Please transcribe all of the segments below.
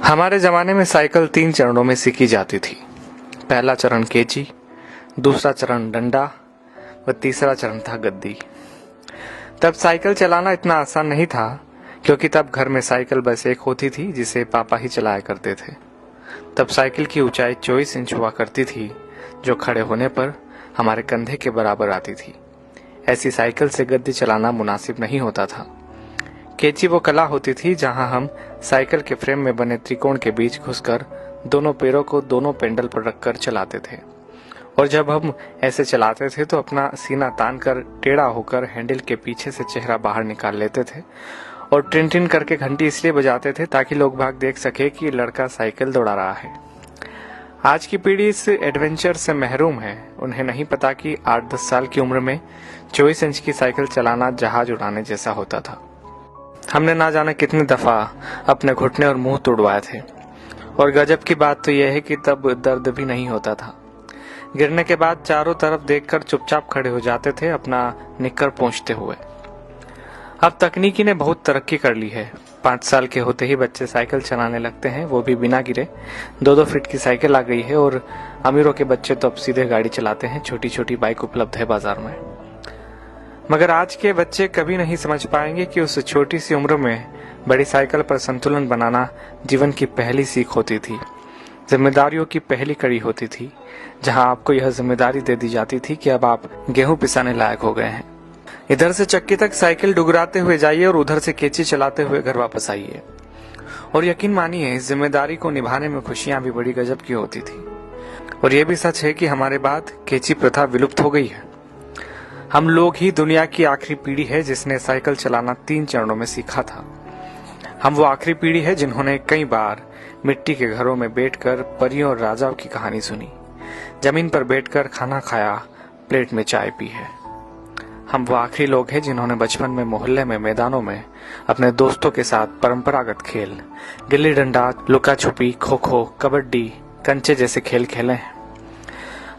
हमारे जमाने में साइकिल 3 चरणों में सीखी जाती थी। पहला चरण केची, दूसरा चरण डंडा व तीसरा चरण था गद्दी। तब साइकिल चलाना इतना आसान नहीं था, क्योंकि तब घर में साइकिल बस एक होती थी जिसे पापा ही चलाया करते थे। तब साइकिल की ऊंचाई 24 इंच हुआ करती थी, जो खड़े होने पर हमारे कंधे के बराबर आती थी। ऐसी साइकिल से गद्दी चलाना मुनासिब नहीं होता था। केची वो कला होती थी जहां हम साइकिल के फ्रेम में बने त्रिकोण के बीच घुसकर दोनों पैरों को दोनों पेंडल पर रखकर चलाते थे, और जब हम ऐसे चलाते थे तो अपना सीना तान कर टेढ़ा होकर हैंडल के पीछे से चेहरा बाहर निकाल लेते थे और टिन टिन करके घंटी इसलिए बजाते थे ताकि लोग भाग देख सके कि लड़का साइकिल दौड़ा रहा है। आज की पीढ़ी इस एडवेंचर से महरूम है। उन्हें नहीं पता कि 8-10 साल की उम्र में 24 इंच की साइकिल चलाना जहाज उड़ाने जैसा होता था। हमने ना जाने कितनी दफा अपने घुटने और मुंह तोड़वाए थे, और गजब की बात तो यह है कि तब दर्द भी नहीं होता था। गिरने के बाद चारों तरफ देखकर चुपचाप खड़े हो जाते थे, अपना निक्कर पोंछते हुए। अब तकनीकी ने बहुत तरक्की कर ली है। 5 साल के होते ही बच्चे साइकिल चलाने लगते हैं, वो भी बिना गिरे। 2-2 फीट की साइकिल आ गई है, और अमीरों के बच्चे तो अब सीधे गाड़ी चलाते हैं। छोटी छोटी बाइक उपलब्ध है बाजार में। मगर आज के बच्चे कभी नहीं समझ पाएंगे कि उस छोटी सी उम्र में बड़ी साइकिल पर संतुलन बनाना जीवन की पहली सीख होती थी, जिम्मेदारियों की पहली कड़ी होती थी, जहां आपको यह जिम्मेदारी दे दी जाती थी कि अब आप गेहूं पिसाने लायक हो गए हैं। इधर से चक्की तक साइकिल डुगराते हुए जाइए और उधर से केची चलाते हुए घर वापस आइए। और यकीन मानिए, इस जिम्मेदारी को निभाने में खुशियां भी बड़ी गजब की होती थी। और यह भी सच है कि हमारे बाद केची प्रथा विलुप्त हो गई है। हम लोग ही दुनिया की आखिरी पीढ़ी है जिसने साइकिल चलाना 3 चरणों में सीखा था। हम वो आखिरी पीढ़ी है जिन्होंने कई बार मिट्टी के घरों में बैठकर परियों और राजाओं की कहानी सुनी, जमीन पर बैठकर खाना खाया, प्लेट में चाय पी है। हम वो आखिरी लोग हैं जिन्होंने बचपन में मोहल्ले में मैदानों में अपने दोस्तों के साथ परंपरागत खेल, गिल्ली डंडा, लुका छुपी, खो खो, कबड्डी, कंचे जैसे खेल खेले हैं।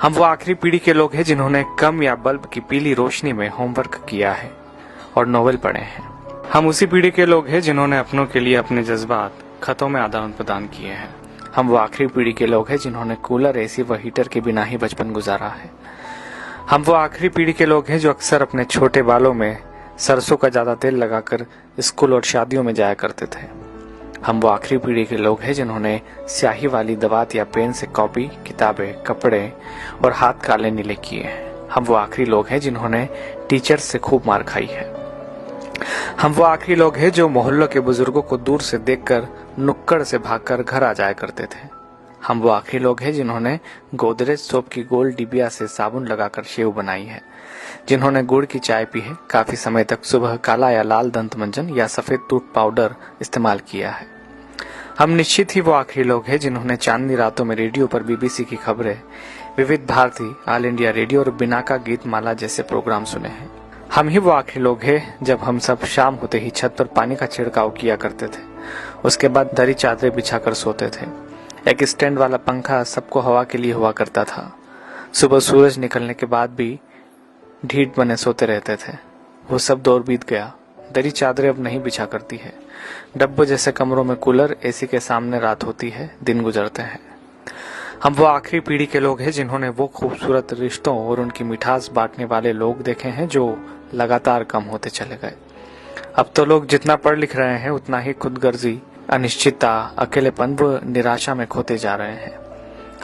हम वो आखिरी पीढ़ी के लोग हैं जिन्होंने कम या बल्ब की पीली रोशनी में होमवर्क किया है और नोवेल पढ़े हैं। हम उसी पीढ़ी के लोग हैं जिन्होंने अपनों के लिए अपने जज्बात खतों में आदान प्रदान किए हैं। हम वो आखिरी पीढ़ी के लोग हैं जिन्होंने कूलर, एसी व हीटर के बिना ही बचपन गुजारा है। हम वो आखिरी पीढ़ी के लोग हैं जो अक्सर अपने छोटे बालों में सरसों का ज्यादा तेल लगाकर स्कूल और शादियों में जाया करते थे। हम वो आखिरी पीढ़ी के लोग हैं जिन्होंने स्याही वाली दवात या पेन से कॉपी, किताबें, कपड़े और हाथ काले नीले किए हैं। हम वो आखिरी लोग हैं जिन्होंने टीचर से खूब मार खाई है। हम वो आखिरी लोग हैं जो मोहल्लों के बुजुर्गों को दूर से देखकर नुक्कड़ से भागकर घर आ जाया करते थे। हम वो आखिरी लोग हैं जिन्होंने गोदरेज सोप की गोल डिबिया से साबुन लगाकर शेव बनाई है, जिन्होंने गुड़ की चाय पी है, काफी समय तक सुबह काला या लाल दंत मंजन या सफेद टूथ पाउडर इस्तेमाल किया है। हम निश्चित ही वो आखिरी लोग हैं जिन्होंने चांदनी रातों में रेडियो पर बीबीसी की खबरें, विविध भारती, ऑल इंडिया रेडियो और बिनाका गीत माला जैसे प्रोग्राम सुने हैं। हम ही वो आखिरी लोग हैं जब हम सब शाम होते ही छत पर पानी का छिड़काव किया करते थे। उसके बाद दरी चादरें बिछाकर सोते थे। एक स्टैंड वाला पंखा सबको हवा के लिए हुआ करता था। सुबह सूरज निकलने के बाद भी ढीठ बने सोते रहते थे। वो सब दौर बीत गया। दरी चादरें अब नहीं बिछा करती है। डब्बों जैसे कमरों में कूलर, एसी के सामने रात होती है, दिन गुजरते हैं। हम वो आखिरी पीढ़ी के लोग हैं जिन्होंने वो खूबसूरत रिश्तों और उनकी मिठास बांटने वाले लोग देखे हैं जो लगातार कम होते चले गए। अब तो लोग जितना पढ़ लिख रहे हैं उतना ही खुदगर्जी, अनिश्चितता, अकेलेपन व निराशा में खोते जा रहे हैं।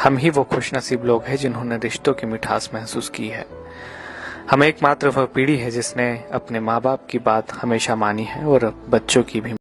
हम ही वो खुशनसीब लोग हैं जिन्होंने रिश्तों की मिठास महसूस की है। हम एकमात्र वह पीढ़ी है जिसने अपने माँ बाप की बात हमेशा मानी है और बच्चों की भी।